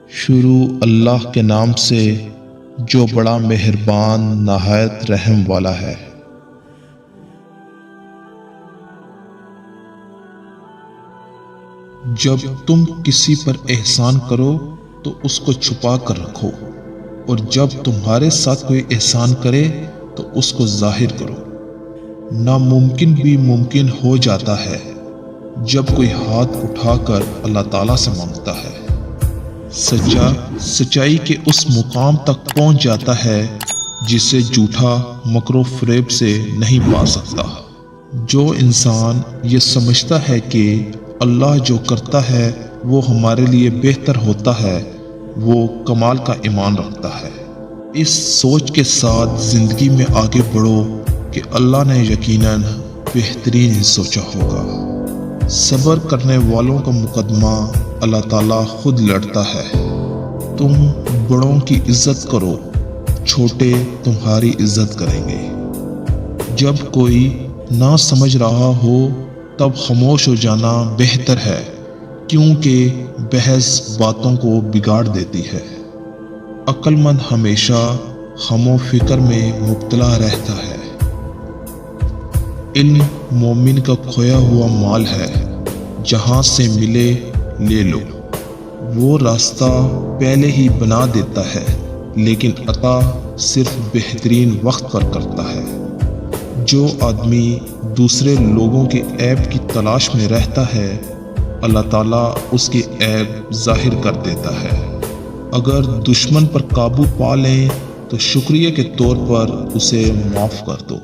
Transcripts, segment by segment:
شروع اللہ کے نام سے جو بڑا مہربان نہایت رحم والا ہے۔ جب تم کسی پر احسان کرو تو اس کو چھپا کر رکھو، اور جب تمہارے ساتھ کوئی احسان کرے تو اس کو ظاہر کرو۔ ناممکن بھی ممکن ہو جاتا ہے جب کوئی ہاتھ اٹھا کر اللہ تعالیٰ سے مانگتا ہے۔ سچا سچائی کے اس مقام تک پہنچ جاتا ہے جسے جھوٹا مکر و فریب سے نہیں پا سکتا۔ جو انسان یہ سمجھتا ہے کہ اللہ جو کرتا ہے وہ ہمارے لیے بہتر ہوتا ہے، وہ کمال کا ایمان رکھتا ہے۔ اس سوچ کے ساتھ زندگی میں آگے بڑھو کہ اللہ نے یقیناً بہترین ہی سوچا ہوگا۔ صبر کرنے والوں کا مقدمہ اللہ تعالیٰ خود لڑتا ہے۔ تم بڑوں کی عزت کرو، چھوٹے تمہاری عزت کریں گے۔ جب کوئی نہ سمجھ رہا ہو تب خاموش ہو جانا بہتر ہے، کیونکہ بحث باتوں کو بگاڑ دیتی ہے۔ عقل مند ہمیشہ غم و فکر میں مبتلا رہتا ہے۔ علم مومن کا کھویا ہوا مال ہے، جہاں سے ملے لے لو۔ وہ راستہ پہلے ہی بنا دیتا ہے، لیکن عطا صرف بہترین وقت پر کرتا ہے۔ جو آدمی دوسرے لوگوں کے عیب کی تلاش میں رہتا ہے، اللہ تعالیٰ اس کے عیب ظاہر کر دیتا ہے۔ اگر دشمن پر قابو پا لیں تو شکریہ کے طور پر اسے معاف کر دو۔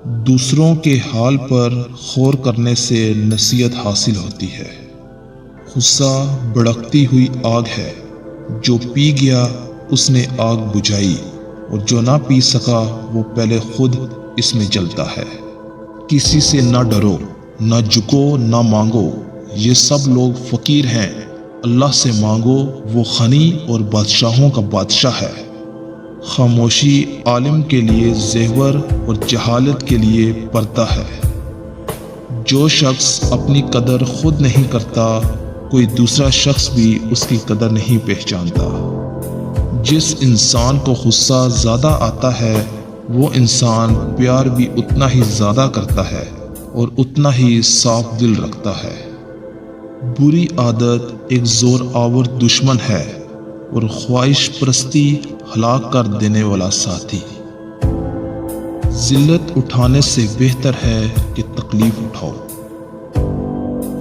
دوسروں کے حال پر غور کرنے سے نصیحت حاصل ہوتی ہے۔ غصہ بھڑکتی ہوئی آگ ہے، جو پی گیا اس نے آگ بجھائی، اور جو نہ پی سکا وہ پہلے خود اس میں جلتا ہے۔ کسی سے نہ ڈرو، نہ جھکو، نہ مانگو۔ یہ سب لوگ فقیر ہیں، اللہ سے مانگو، وہ غنی اور بادشاہوں کا بادشاہ ہے۔ خاموشی عالم کے لیے زیور اور جہالت کے لیے پردہ ہے۔ جو شخص اپنی قدر خود نہیں کرتا، کوئی دوسرا شخص بھی اس کی قدر نہیں پہچانتا۔ جس انسان کو غصہ زیادہ آتا ہے وہ انسان پیار بھی اتنا ہی زیادہ کرتا ہے اور اتنا ہی صاف دل رکھتا ہے۔ بری عادت ایک زور آور دشمن ہے اور خواہش پرستی ہلاک کر دینے والا ساتھی۔ ذلت اٹھانے سے بہتر ہے کہ تکلیف اٹھاؤ۔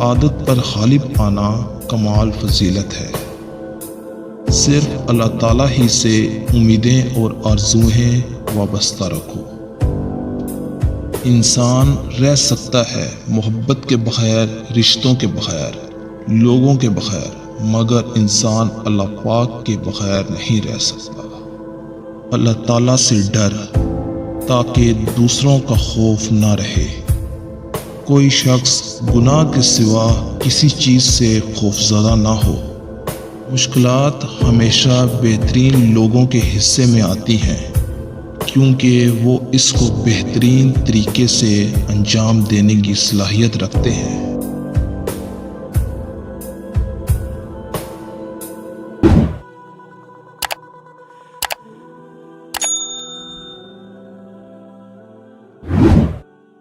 عادت پر غالب آنا کمال فضیلت ہے۔ صرف اللہ تعالیٰ ہی سے امیدیں اور آرزوئیں وابستہ رکھو۔ انسان رہ سکتا ہے محبت کے بغیر، رشتوں کے بغیر، لوگوں کے بغیر، مگر انسان اللہ پاک کے بغیر نہیں رہ سکتا۔ اللہ تعالیٰ سے ڈر تاکہ دوسروں کا خوف نہ رہے۔ کوئی شخص گناہ کے سوا کسی چیز سے خوفزدہ نہ ہو۔ مشکلات ہمیشہ بہترین لوگوں کے حصے میں آتی ہیں، کیونکہ وہ اس کو بہترین طریقے سے انجام دینے کی صلاحیت رکھتے ہیں۔